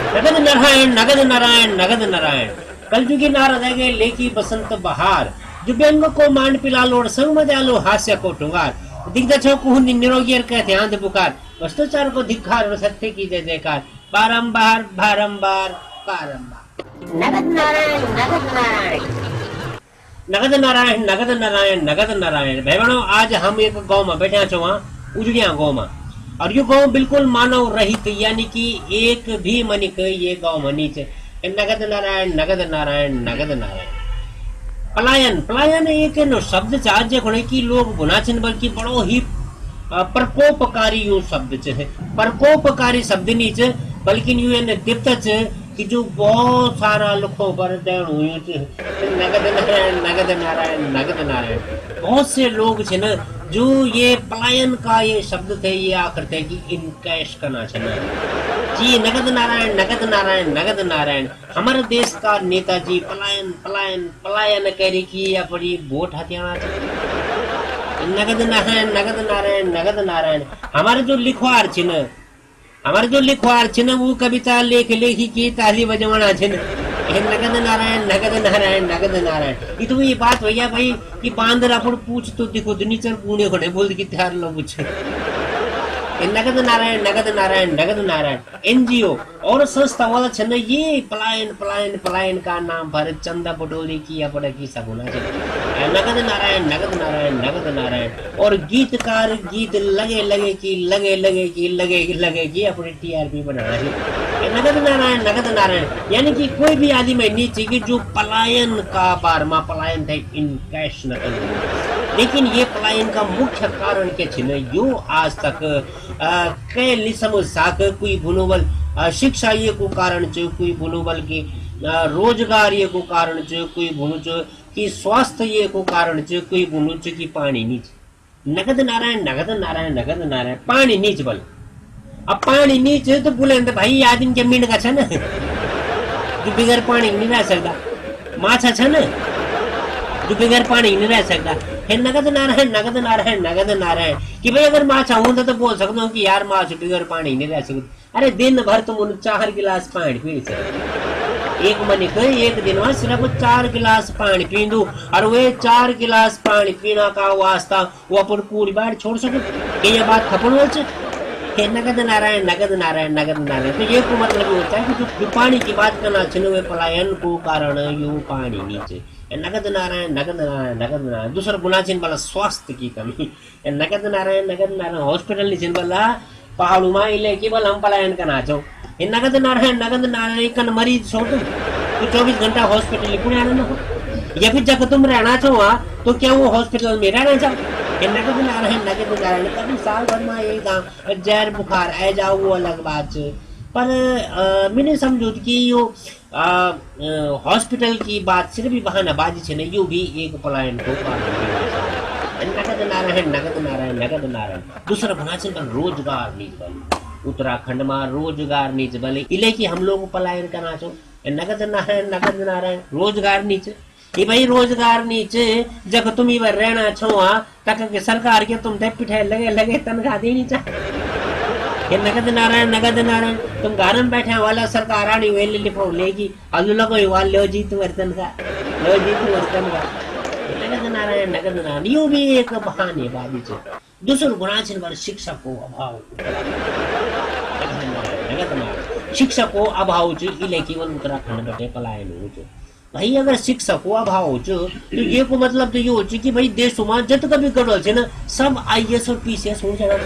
नगद नारायण नगद नारायण नगद नारायण। कलयुगी नारद है लेकी बसंत बहार, जो व्यंग को मान पिलालो संग मजालो हास्य को टुंगार। दिग्गजों को निरोगी कहते आंध पुकार, भ्रष्टाचार को धिक्कार और सत्य की जय जयकार। बारंबार बारंबार बारंबार नगद नारायण नगद नारायण नगद नारायण नगद नारायण नगद नारायण। भाई बहनों, आज हम एक गांव में बैठा छो, वहां उजड़िया गांव में, और ये गांव बिल्कुल मानव रहित, यानी कि एक भी मनिक ये गांव में नीचे। नगद नारायण नगद नारायण नगद नारायण। पलायन पलायन एक शब्द चार्ज की लोग बुनाचिन, बल्कि बड़ो ही प्रकोपकारी यू शब्द है। प्रकोपकारी शब्द नीचे बल्कि यू दीप्त कि जो बहुत सारा लोगों पर दैण हुई। नगद नारायण नगद नारायण नगद नारायण। बहुत से लोग छे ना जो ये पलायन का ये शब्द थे, ये आकर थे कि इनकैश करना चाहिए जी। नगद नारायण नगद नारायण नगद नारायण। हमारे देश का नेताजी पलायन पलायन पलायन कह की अपनी वोट हथियाना चाहिए। नगद नारायण नगद नारायण नगद नारायण। हमारे जो लिखवार छे ना, हमारे जो लिखवार छे ना, वो कविता लेख लेखी की ताली बजवाना छे ना। नगद नारायण नगद नारायण नगद नारायण। तो ये बात भैया भाई कि बांदर अपन पूछ तो दिखो दुनिचर पुणे खड़े बोल कि त्यार लो पूछ। नगद नारायण नगद नारायण नगद नारायण। एनजीओ और संस्था वाला छे ये पलायन पलायन पलायन का नाम पर चंदा पटोरी की अपने की सब होना चाहिए। नगद नारायण नगद नारायण नगद नारायण। और गीतकार गीत लगे लगे की लगे लगे की लगे लगे की अपनी टीआरपी बनाना चाहिए। नगद नारायण नगद नारायण। यानी कि कोई भी आदमी नहीं चाहिए जो पलायन का बार में पलायन थे इन कैश न करो। लेकिन ये पलायन का मुख्य कारण के छिन यो आज तक कई लिसम साक कोई बुनोबल शिक्षा ये को कारण च, कोई बुनोबल की रोजगार ये को कारण च, कोई बुनु च कि स्वास्थ्य ये को कारण च, कोई बुनु च कि पानी नीच। नगद नारायण नगद नारायण नगद नारायण। पानी नीच बल। अब पानी नीच तो बोले तो भाई आदमी के मीण का छ न जो बिगर पानी नहीं रह सकता। माछा छ न जो बिगर पानी नहीं रह सकता। है नगद नारायण नगद नारायण नगद नारायण। कि भाई अगर माछा हूं तो बोल सकता हूँ कि यार माछ बिगर पानी नहीं रह सकती। अरे दिन भर तुम उन 4 गिलास पानी पी सकते। एक मनिक एक दिन में सिर्फ 4 गिलास पानी पी दू, और वे 4 गिलास पानी पीना का वास्ता वो अपन पूरी बार छोड़ सके। ये बात खपन हो। नगद नारायण नगद नारायण नगद नारायण। तो ये को मतलब होता है कि जो पानी की बात करना चाहिए पलायन को कारण यो पानी नीचे। नगद नारायण नगद नारायण नगद नारायण। दूसरा गुना चिन्ह वाला स्वास्थ्य की कमी। नगद नारायण नगद नारायण। हॉस्पिटल चिन्ह वाला पहाड़ू में इले केवल हम पलायन करना चाहो। नगद नारायण नगद नारायण। एक मरीज छो तुम तो 24 घंटा हॉस्पिटल पुणे आना हो, या फिर जब तुम रहना चाहो तो क्या वो हॉस्पिटल में रहना चाहो। नगद नारायण नगद नारायण। कभी साल भर में एक जहर बुखार आ जाओ वो अलग बात है, पर मैंने समझो कि यो हॉस्पिटल की बात सिर्फ भी बहानाबाजी छे न, यो भी एक पलायन को कारण। नगद नारायण नगद नारायण नगद नारायण। दूसरा भनाचन पर रोजगार नीच बल। उत्तराखंड में रोजगार नीच बल इले कि हम लोग पलायन करना चाहो। नगद नारायण नगद नारायण। रोजगार नीचे कि भाई रोजगार नीचे जब तुम इधर रहना छो तक के सरकार के तुम पिठे लगे लगे तनख्वाह देनी चाहिए। नगद नारायण नगद नारायण। तुम घर में बैठे वाला सरकार आनी वे लिखो लेगी अलू लगो वाल लो जी तुम्हारी तनख्वाह, लो जी तुम्हारी तनख्वाह। नगद नारायण नगद नारायण। यू भी एक बहानेबाजी है। दूसरा गुना छिन शिक्षा को अभाव। नगद नारायण। शिक्षा को अभाव च इले केवल उत्तराखंड बटे पलायन हो। भाई अगर शिक्षा को अभाव हो तो ये को मतलब तो ये हो कि भाई देश में जत कभी गड़बड़ है ना सब आईएएस और पीसीएस हो जाना।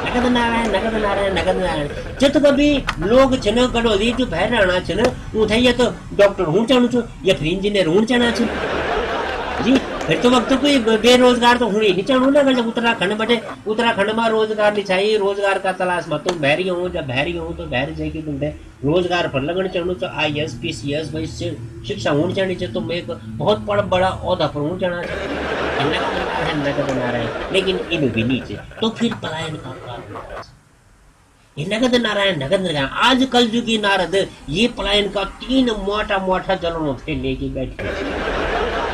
नगद नारायण नगद नारायण नगद नारायण। जत कभी लोग छे न गड़बड़ी जो बाहर रहना छे न वो थे या तो डॉक्टर हूं चाहूँ छो या फिर इंजीनियर हूं चाहना छे जी। फिर तो वक्त कोई बेरोजगार तो होने नहीं चाहूँ ना। अगर उत्तराखंड बटे उत्तराखंड में रोजगार नहीं चाहिए, रोजगार का तलाश में तुम बहरी हो, जब बहरी हो तो बहर जाके तुमने रोजगार पर लगन चाहूँ तो आईएएस पीसीएस भाई शिक्षा होनी चाहिए चाहिए। तुम एक बहुत बड़ा औहदा पर होना चाहना चाहिए। नगद नारायण। लेकिन इन भी नीचे तो फिर पलायन का कारण। नगद नारायण नगद नारायण। आज कल युगी नारद ये पलायन का 3 मोटा मोटा जलनों थे लेके बैठे।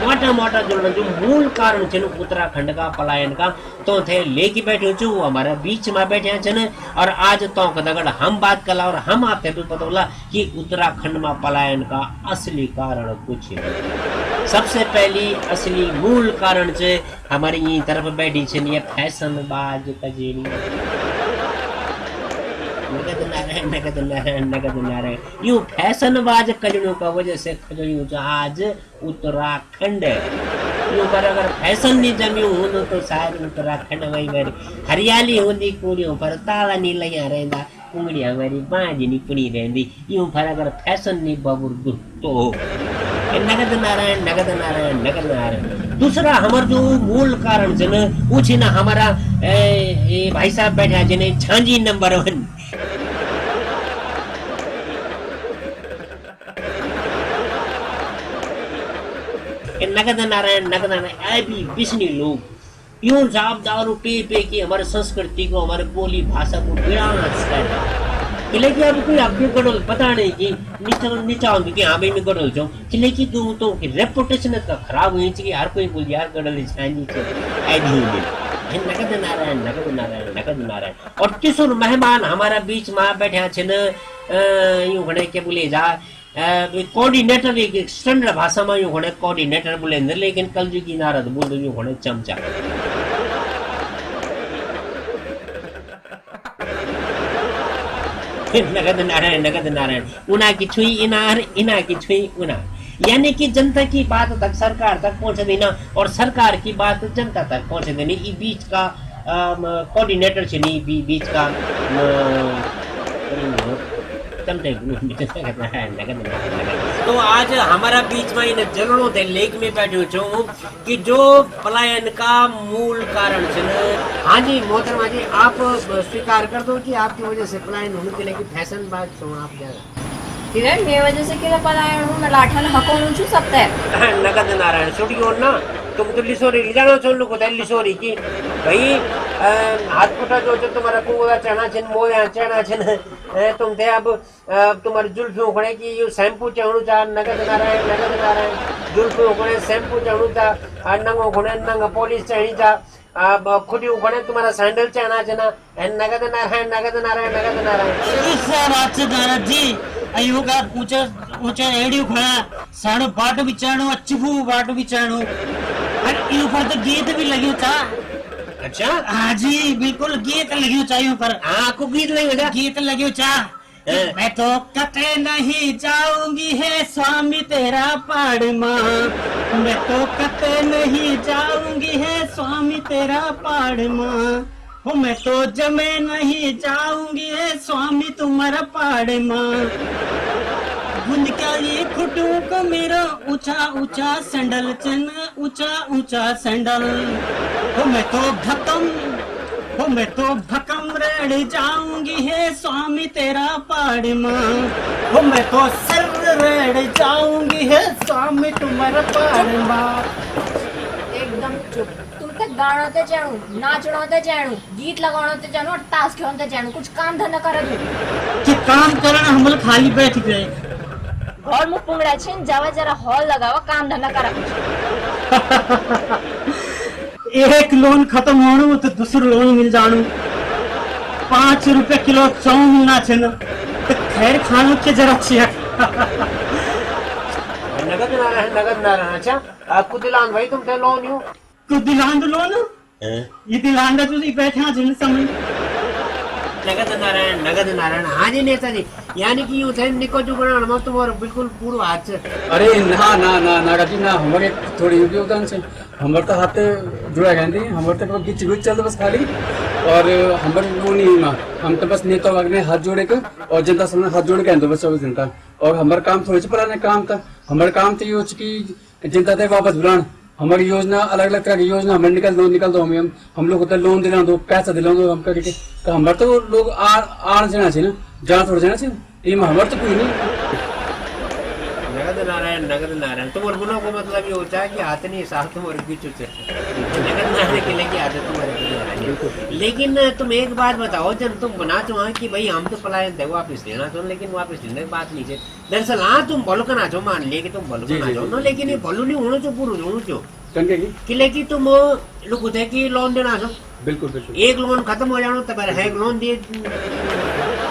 मोटा मोटा जो मूल कारण छे उत्तराखंड का पलायन का तो थे लेके बैठे छो हमारे बीच में बैठे छे। और आज तो दगड़ हम बात कला और हम आपके भी पता होला कि उत्तराखंड में पलायन का असली कारण कुछ नहीं। सबसे पहली असली मूल कारण से हमारी ये तरफ बैठी छे ये फैशनबाज कजेरी। नगद नारायण नगद नारायण नगद नारायण यूं फैशनबाज कजड़ों का वजह से खजड़ियों जो आज उत्तराखंड है। यूं पर अगर फैशन नहीं जमी हो तो शायद उत्तराखंड वही मेरी हरियाली होती कुड़ियों पर ताला नहीं लगा रहता उंगलियां मेरी बांझ नहीं पड़ी रहती। यूं पर अगर फैशन नहीं बबुर तो नगद नारायण नगद नारायण नगद नारायण। दूसरा हमारा जो मूल कारण है ना वो छे ना हमारा ये भाई साहब बैठा जिन्हें झांझी नंबर 1 नगद नारायण नगद नारायण अभी बिस्नी लोग यूं साहब दारू पे की हमारे संस्कृति को हमारे बोली भाषा को विनाश कर लेकिन अब कोई आपको गड़ोल पता नहीं कि नीचा होंगे कि हाँ भाई मैं गड़ोल जाऊँ लेकिन तू तो रेपुटेशन का खराब हुई कि हर कोई बोल यार गड़ोल छानी नगद नारायण नगद नारायण नगद नारायण। और तीसरा मेहमान हमारा बीच में बैठा छे न यूं घणे के बोले जा कोऑर्डिनेटर एक स्टैंडर्ड भाषा में यूं घणे कोऑर्डिनेटर बोले लेकिन कलजुगी नारद बोल यूं घणे चमचा। नगद नारायण नगद नारायण उना की छुई इनार इना की छुई उना यानी कि जनता की बात तक सरकार तक पहुंचे देना और सरकार की बात जनता तक पहुंचे देनी ये बीच का कोऑर्डिनेटर छे नहीं बीच का तो आज हमारा बीच में इन जरूरों थे लेक में बैठे छो कि जो पलायन का मूल कारण छे। हाँ जी मोहतरमा जी आप स्वीकार कर दो कि आपकी वजह से पलायन होने के लिए फैशन बात छो आप ज्यादा किरण मेरी वजह से केला पलायन हूँ मैं लाठन हकोन छु सब ते नगद नारायण छुट्टी ना तुम तो लिसोरी जानो छो लोग होता है लिसोरी की भाई हाथ पुटा जो तुम्हारा कुंगला चढ़ा छिन मोया चढ़ा छिन तुम थे अब तुम्हारे जुल्फियों खड़े की यू शैम्पू चढ़ू चा नगद नारायण जुल्फियों खड़े शैम्पू चढ़ू चा नंगो खड़े नंग पॉलिश चढ़ी चा खुटी उखड़े तुम्हारा सैंडल चढ़ना छना नगद नारायण नगद नारायण नगद नारायण जी अयो का ऊंचा ऊंचा एडियो खड़ा साड़ो बाट बिचाणो अच्छू बाट बिचाणो और इन पर तो गीत भी लगियो था। अच्छा हाँ जी बिल्कुल गीत लगियो चाहिए पर हाँ को गीत लगियो गीत लगियो चा मैं तो कते नहीं जाऊंगी है स्वामी तेरा पहाड़ माँ मैं तो कते नहीं जाऊंगी है स्वामी तेरा पहाड़ माँ हो मैं तो जमे नहीं जाऊंगी है स्वामी तुम्हारा पहाड़ माँ गुंद क्या ये खुटू को मेरा ऊंचा ऊंचा सैंडल चन ऊंचा ऊंचा सैंडल हो मैं तो भकम रेड़ जाऊंगी है स्वामी तेरा पहाड़ माँ हो मैं तो सर रेड़ जाऊंगी है स्वामी तुम्हारा पहाड़ माँ। एकदम चुप तुम ते गाणो ते जाणू नाचणो ते जाणू गीत लगाणो ते जाणू और ताश खेलनो ते जाणू कुछ काम धंधा कर दू कि काम करना हम खाली बैठ गए घर में पुंगड़ा छे जावा जरा हॉल लगावा काम धंधा करा एक लोन खत्म होणु तो दूसरो लोन मिल जाणु 5 रुपए किलो चाउमीन ना छे न तो खैर खानो के जरा छिया नगद नारायण अच्छा आपको दिलान भाई तुम थे लोन यू तू दिलान लोन ये दिलान तू बैठा जिन समय नगद नारायण हाँ जी नेता जी यानी कि यूं थे निको जुगण मत तुम्हारा बिल्कुल पूर्व हाथ से अरे ना ना ना नागा जी ना हमारे थोड़ी योगदान से हमारे तो हाथ जुड़ा गए हमारे तो गिच गुच चल बस खाली और हमारे वो नहीं माँ हम तो बस नेता वगैरह ने हाथ जोड़े के और जनता सामने हाथ जोड़ के बस 24 घंटा और हमारा काम थोड़े से पुराने काम था हमारा काम तो ये कि जनता थे वापस बुलाना हमारी योजना अलग अलग तरह की योजना हमारे निकल दो हम लोग होता लोन दिला दो पैसा दिला दो हम करके हमारे तो लोग आड़ जाना चाहिए ना जहाँ थोड़ा जाना चाहिए ये हमारे तो कोई नहीं नगद नगद नारायण। तुम्हारे गुणों का मतलब ये होता है कि हाथ नहीं साथ तुम्हारे बीच से नगद नारायण के लिए आदत तुम्हारे। लेकिन तुम एक बात बताओ, जब तुम बना चाहो कि भाई हम तो पलायन थे वापस लेना चाहो, लेकिन वापस लेने की बात नहीं है दरअसल। हाँ तुम बोलो का ना चाहो, मान लिया कि तुम बोलो का ना चाहो, लेकिन ये बोलो नहीं होना चाहिए, पूरा होना चाहिए कि लेकिन तुम लोग होते हैं कि लोन देना चाहो। बिल्कुल बिल्कुल। एक लोन खत्म हो जानो तब है लोन दे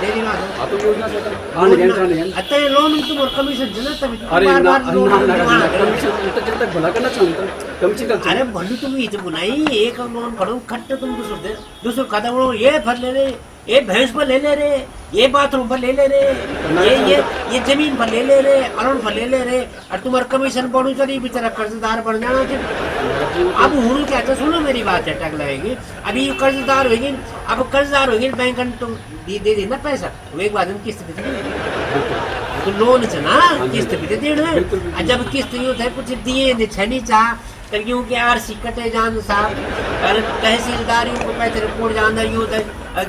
देना आप तो योजना से हां नहीं अतः लोन तुम और कमीशन देना तब अरे बार ना बार लोन कमीशन तो जब तक भला करना चाहता कम से कम। अरे भलू तुम ये बुनाई एक लोन करो खट्ट तुम दूसरे खत्म हो, ये फल ले ले, ये भैंस पर ले ले रे, ये बाथरूम पर ले ले रे, ये जमीन पर ले ले रे, अरुण पर ले ले रे, और तुम्हारा कमीशन बढ़ू चली बेचारा कर्जदार बन जाना चाहिए। अब हूँ क्या था, सुनो मेरी बात है टक लगेगी। अभी कर्जदार होगी, अब कर्जदार होगी बैंक तुम दे देना पैसा, वो एक बात किस्त पे तो लोन से ना किस्त पे देना। जब किस्त यूँ थे कुछ दिए छनी चाह क्यों कि आरसी कटे जान साहब, और तहसीलदारियों को पैसे रिपोर्ट जाना यूँ थे,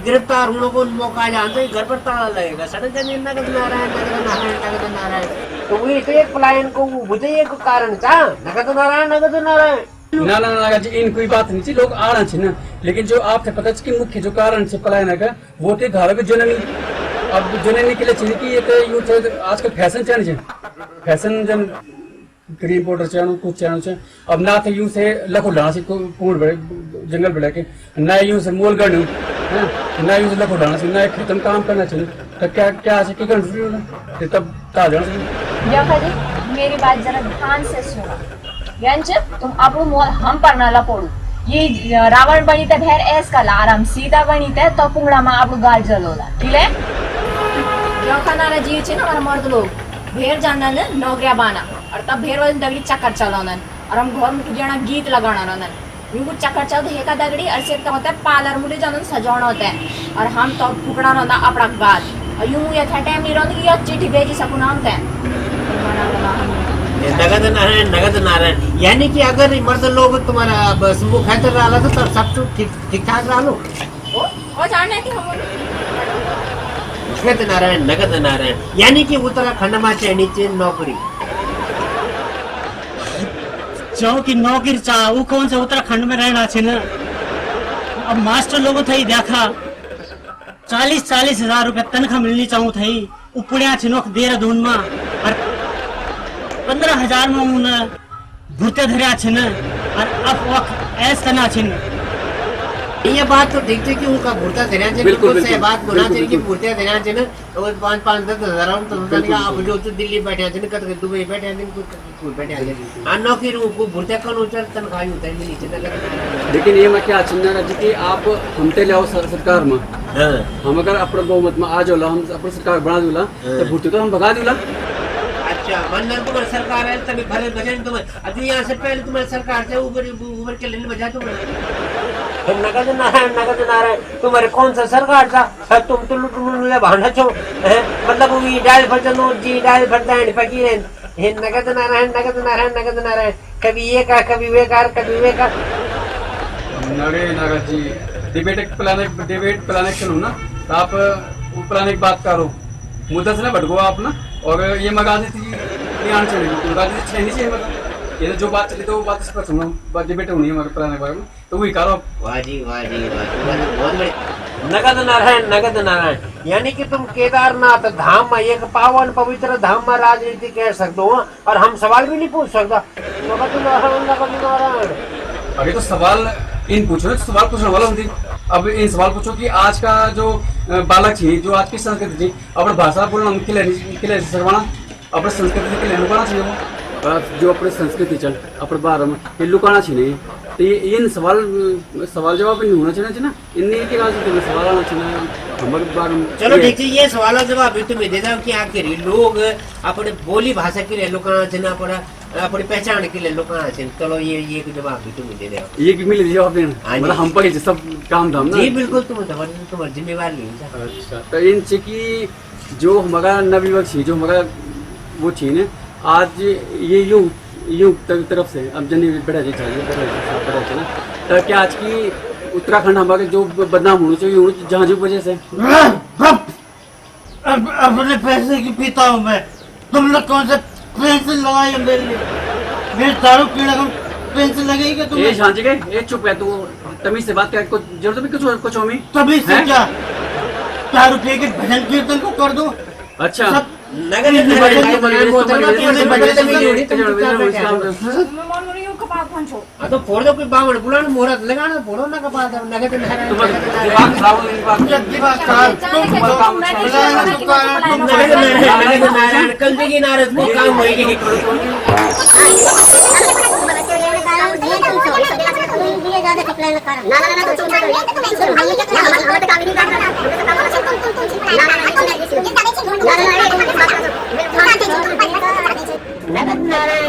गिरफ्तार होने को मौका जानते घर पर ताला लगेगा। सड़क नगद नारायण नगद नारायण नगद नारायण, तो वही तो एक पलायन को बुझे एक कारण था नगद नारायण नगद नारायण। ना ना ना जी इन कोई बात नहीं थी, लोग आना चाहिए ना, लेकिन जो आपको पता है कि मुख्य जो कारण से पलायन का वो थे घर के जननी। अब जननी के लिए चाहिए कि ये तो यूँ थे आजकल फैशन चाहिए, फैशन जन ग्रीन रिपोर्टर चैनल कुछ चैनल से अब ना थे यूं से लखो डाना से पूर्ण बड़े जंगल बढ़ा के ना यूं से मोल गढ़ ना यूं से लखो डाना से ना खत्म काम करना चाहिए। तो क्या क्या ऐसे की कर तब ता जाना जी मेरी बात जरा ध्यान से सुनो। यंच तुम अब मोल हम पर ना लपोड़ू, ये रावण बनी थे भैर ऐस का लाराम, सीता बनी थे तो पुंगड़ा में आप गाल जलोला ठीक है। क्यों खाना जी छे ना हमारा मर्द लोग भेड़ जाना ने नौकरिया बाना, और तब भेड़ वाले दगड़ी चक्कर चलाना, और हम घर में कुछ जना गीत लगाना रहना, यूं चक्कर चल हेका दगड़ी और से होता है पार्लर मुझे जाना सजाना होता है, और हम तो फुकड़ा रहना अपना गाल, और यूं ये था टाइम नहीं रहता कि ये चिट्ठी भेजी सकूं नाम थे नगद नारायण नगद नारायण। यानी कि अगर मर्द लोग तुम्हारा बस मुख है तो रहा तो सब ठीक ठाक रहा लो और जानना है कि हम नगद नारायण नगद नारायण। यानी कि उत्तराखंड में नीचे नौकरी जो कि नौकरी चाह वो कौन से उत्तराखंड में रहना चाहिए ना। अब मास्टर लोगों थे देखा 40-40 हजार रुपए तनख्वाह मिलनी चाहूँ थी, उपड़िया छिनोक देहरादून में, और 15,000 में उन घुरते धरिया छिन, और अब वक्त ऐस करना छिन। ये बात तो देखते कि उनका भूरता देना चाहिए, बिल्कुल से बात बोलना चाहिए कि भूरता देना चाहिए तो 5-10 हजार तो अब जो दिल्ली बैठे हैं कद दुबई बैठे हैं कुछ बैठे हैं आ नौकरी को भूरता कौन उचर तनख्वाह होता है मिली चाहिए। लेकिन ये मैं क्या चिन्ह जी कि आप हमते ले आओ सरकार में, हम अगर अपने बहुमत में आ जाओ हम अपनी सरकार बना दूला तो भूरते तो हम भगा दूला। अच्छा मंदिर तुम्हारी सरकार है तभी भले भजन तुम्हारे अभी यहाँ से पहले तुम्हारी सरकार से ऊपर के लेने बजा नगद नारायण तुम्हारे कौन सा सरकार था तुम तो भांडा छो मतलब वो डायल भजनो जी डायल भरदायण फकीर है नगद नारायण नगद नारायण नगद नारायण। कभी ये का कभी वे का कभी वे का नगे नगद जी डिबेट प्लान चलो ना तो आप वो प्लान की बात करो मुद्दा से ना भटको आप ना, और ये मगा देती आना चाहिए मगा देती चाहिए नहीं चाहिए मतलब ये जो बात चली तो वो बात स्पष्ट होना बात डिबेट होनी है हमारे पुराने बारे में तो वही करो। वाह जी बहुत बढ़िया। नगद नारायण यानी कि तुम केदारनाथ धाम में एक पावन पवित्र धाम में राजनीति कह सकते हो और हम सवाल भी नहीं पूछ सकता। नगद नारायण अभी तो सवाल इन पूछो ना, सवाल पूछने वाला होती। अब इन सवाल पूछो कि आज का जो बालक थी जो आज की संस्कृति थी अपनी भाषा बोलना किले सरवाना अपने संस्कृति के लिए लुकाना चाहिए वो जो अपने संस्कृति चल अपने बारे में ये लुकाना चाहिए। तो ये इन सवाल जवाब नहीं होना चाहिए ना, इन्हीं के राजनीति में सवाल आना चाहिए हमारे बारे में। चलो ठीक है ये सवाल जवाब भी तुम्हें दे दो कि आखिर लोग अपने बोली भाषा के लिए लुकाना चाहिए अपनी पहचान के लिए लुकाना चाहिए। चलो ये जवाब भी तुम्हें दे दो ये मिले जवाब देना मतलब हम पर सब काम धाम ना। जी बिल्कुल तुम्हारी जिम्मेवारी है। अच्छा तो इनसे की जो हमारा नवयुवक थी जो हमारा वो थी ना आज ये यूं तरफ से अब जन बैठा जी चाहिए ना तो क्या आज की उत्तराखंड हमारे जो बदनाम होना चाहिए जहाँ जो वजह से अपने पैसे की पीता हूँ मैं, तुम लोग कौन से पेंसिल लगाई मेरे लिए, मेरे दारू पीने का पेंसिल लगेगी क्या ये तुम्हें? झांझ के ये चुप है तू, तमीज से बात कर, कुछ जरूरत भी कुछ होमी। तभी से हैं? क्या दारू पी के भजन कीर्तन को कर दो। अच्छा सब नगद नारायण नारायण बोलते ना तुमसे बदल तो मेरी होनी, तुम चुपचाप बैठे हो। हाँ तो फोड़ दो, कोई बावड़ बुलाना, मुहूर्त लगाना, फोड़ो ना कपाल, नगद नारायण दिमाग खराब होने की बात तुम जब दिमाग खराब, तुम नगद नारायण कल की नारद को काम होगी। नगद नारायण